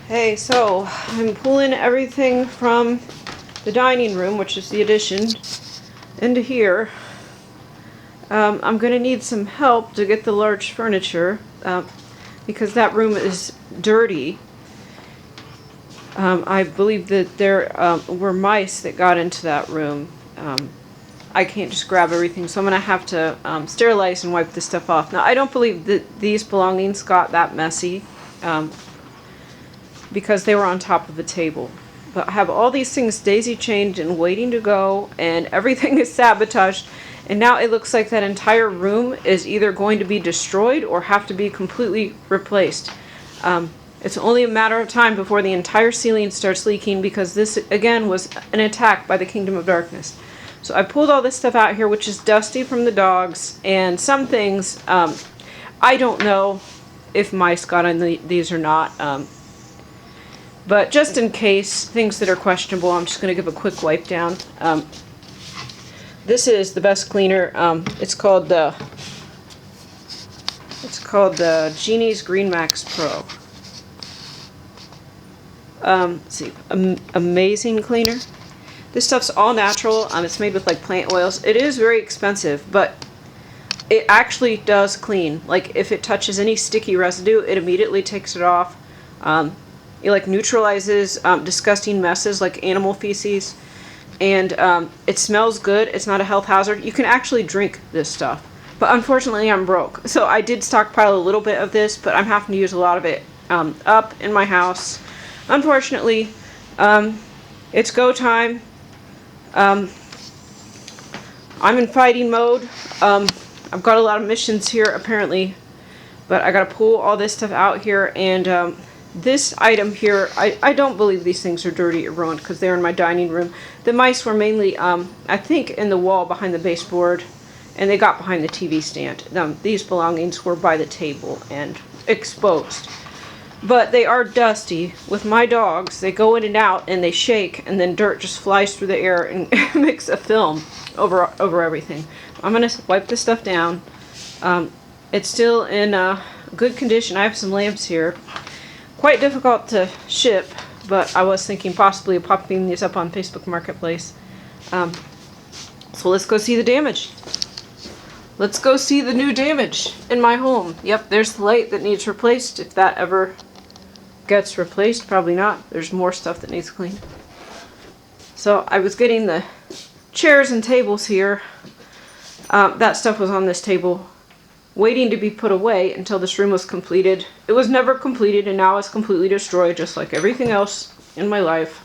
Hey, so I'm pulling everything from the dining room, which is the addition, into here. I'm going to need some help to get the large furniture because that room is dirty. I believe that there were mice that got into that room. I can't just grab everything, so I'm going to have to sterilize and wipe this stuff off. Now, I don't believe that these belongings got that messy. Because they were on top of the table. But I have all these things daisy-chained and waiting to go, and everything is sabotaged, and now it looks like that entire room is either going to be destroyed or have to be completely replaced. It's only a matter of time before the entire ceiling starts leaking, because this, again, was an attack by the Kingdom of Darkness. So I pulled all this stuff out here, which is dusty from the dogs, and some things, I don't know if mice got on these or not. But just in case, things that are questionable, I'm just going to give a quick wipe down. This is the best cleaner. It's called the Genie's Green Max Pro. Let's see, amazing cleaner. This stuff's all natural. It's made with like plant oils. It is very expensive, but it actually does clean. Like if it touches any sticky residue, it immediately takes it off. It like neutralizes disgusting messes like animal feces, and it smells good. It's not a health hazard. You can actually drink this stuff, but unfortunately I'm broke, so I did stockpile a little bit of this, but I'm having to use a lot of it up in my house. Unfortunately, it's go time. I'm in fighting mode. I've got a lot of missions here apparently, but I gotta pull all this stuff out here, and this item here, I don't believe these things are dirty or ruined because they're in my dining room. The mice were mainly, I think, in the wall behind the baseboard, and they got behind the TV stand. These belongings were by the table and exposed. But they are dusty. With my dogs, they go in and out and they shake, and then dirt just flies through the air and makes a film over everything. I'm going to wipe this stuff down. It's still in good condition. I have some lamps here. Quite difficult to ship, but I was thinking possibly of popping these up on Facebook Marketplace. So let's go see the damage. Let's go see the new damage in my home. Yep, there's the light that needs replaced, if that ever gets replaced. Probably not. There's more stuff that needs cleaned. So I was getting the chairs and tables here. That stuff was on this table, waiting to be put away until this room was completed. It was never completed, and now it's completely destroyed, just like everything else in my life.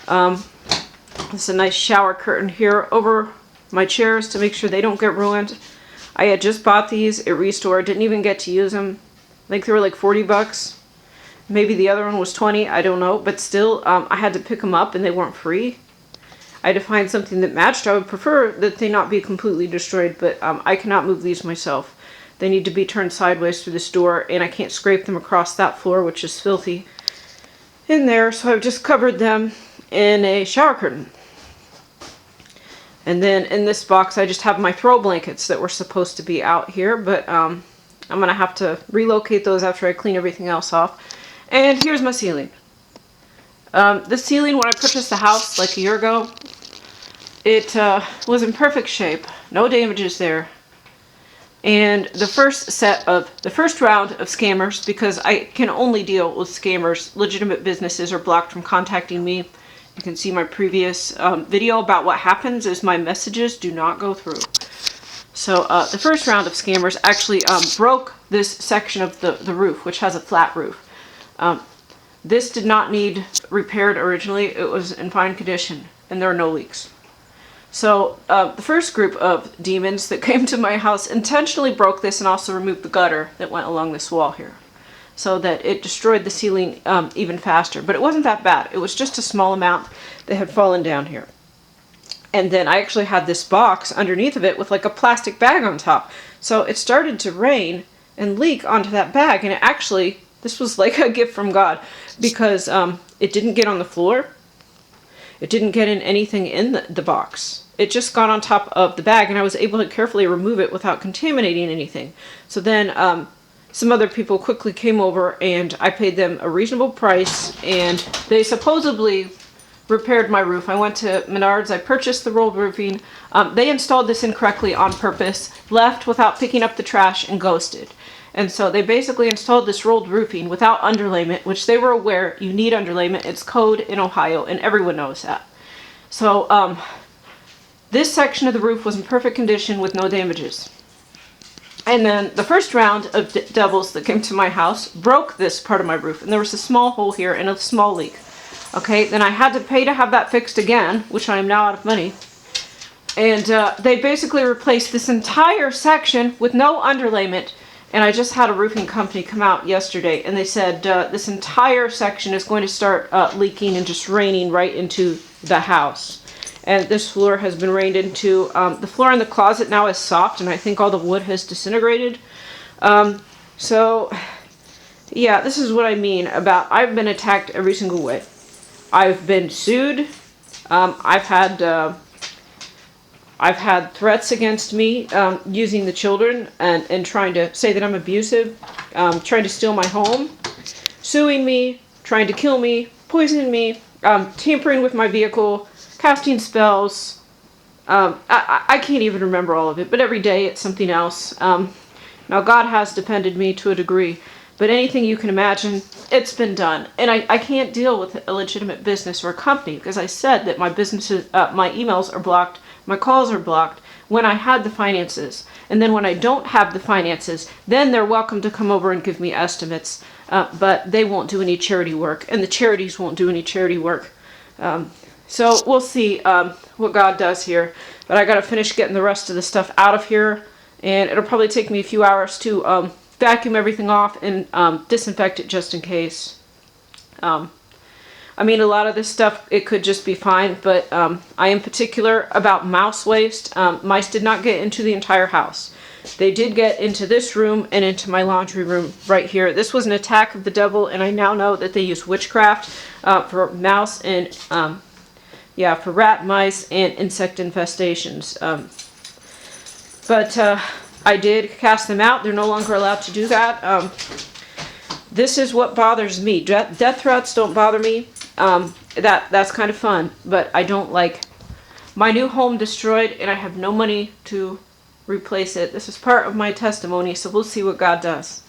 There's a nice shower curtain here over my chairs to make sure they don't get ruined. I had just bought these at Restore, didn't even get to use them. I think they were like 40 bucks. Maybe the other one was 20, I don't know, but still, I had to pick them up and they weren't free. I had to find something that matched. I would prefer that they not be completely destroyed, but I cannot move these myself. They need to be turned sideways through this door, and I can't scrape them across that floor, which is filthy in there, so I've just covered them in a shower curtain. And then in this box, I just have my throw blankets that were supposed to be out here, but I'm going to have to relocate those after I clean everything else off. And here's my ceiling. The ceiling, when I purchased the house like a year ago, it was in perfect shape. No damages there. And the first round of scammers, because I can only deal with scammers, legitimate businesses are blocked from contacting me. You can see my previous video about what happens is my messages do not go through. So the first round of scammers actually broke this section of the roof, which has a flat roof. This did not need repaired originally. It was in fine condition, and there are no leaks. So the first group of demons that came to my house intentionally broke this and also removed the gutter that went along this wall here, so that it destroyed the ceiling even faster. But it wasn't that bad. It was just a small amount that had fallen down here. And then I actually had this box underneath of it with like a plastic bag on top. So it started to rain and leak onto that bag, and it actually, this was like a gift from God, because it didn't get on the floor. It didn't get in anything in the box. It just got on top of the bag, and I was able to carefully remove it without contaminating anything. So then some other people quickly came over, and I paid them a reasonable price, and they supposedly repaired my roof. I went to Menards, I purchased the rolled roofing. They installed this incorrectly on purpose, left without picking up the trash, and ghosted. And so they basically installed this rolled roofing without underlayment, which they were aware you need underlayment. It's code in Ohio, and everyone knows that. So this section of the roof was in perfect condition with no damages. And then the first round of devils that came to my house broke this part of my roof, and there was a small hole here and a small leak. Okay, then I had to pay to have that fixed again, which I am now out of money. And they basically replaced this entire section with no underlayment. And I just had a roofing company come out yesterday, and they said this entire section is going to start leaking and just raining right into the house. And this floor has been rained into. The floor in the closet now is soft, and I think all the wood has disintegrated. So, yeah, this is what I mean about I've been attacked every single way. I've been sued. I've had threats against me using the children and trying to say that I'm abusive, trying to steal my home, suing me, trying to kill me, poisoning me, tampering with my vehicle, casting spells. I can't even remember all of it, but every day it's something else. Now God has defended me to a degree, but anything you can imagine, it's been done. And I can't deal with a legitimate business or a company because I said that my businesses, my emails are blocked, my calls are blocked when I had the finances. And then when I don't have the finances, then they're welcome to come over and give me estimates. But they won't do any charity work, and the charities won't do any charity work. So we'll see what God does here. But I got to finish getting the rest of the stuff out of here. And it'll probably take me a few hours to vacuum everything off and disinfect it just in case. I mean, a lot of this stuff, it could just be fine, but I am particular about mouse waste. Mice did not get into the entire house. They did get into this room and into my laundry room right here. This was an attack of the devil, and I now know that they use witchcraft for mouse and, for rat, mice, and insect infestations. But I did cast them out. They're no longer allowed to do that. This is what bothers me. Death threats don't bother me. That's kind of fun, but I don't like my new home destroyed, and I have no money to replace it. This is part of my testimony, so we'll see what God does.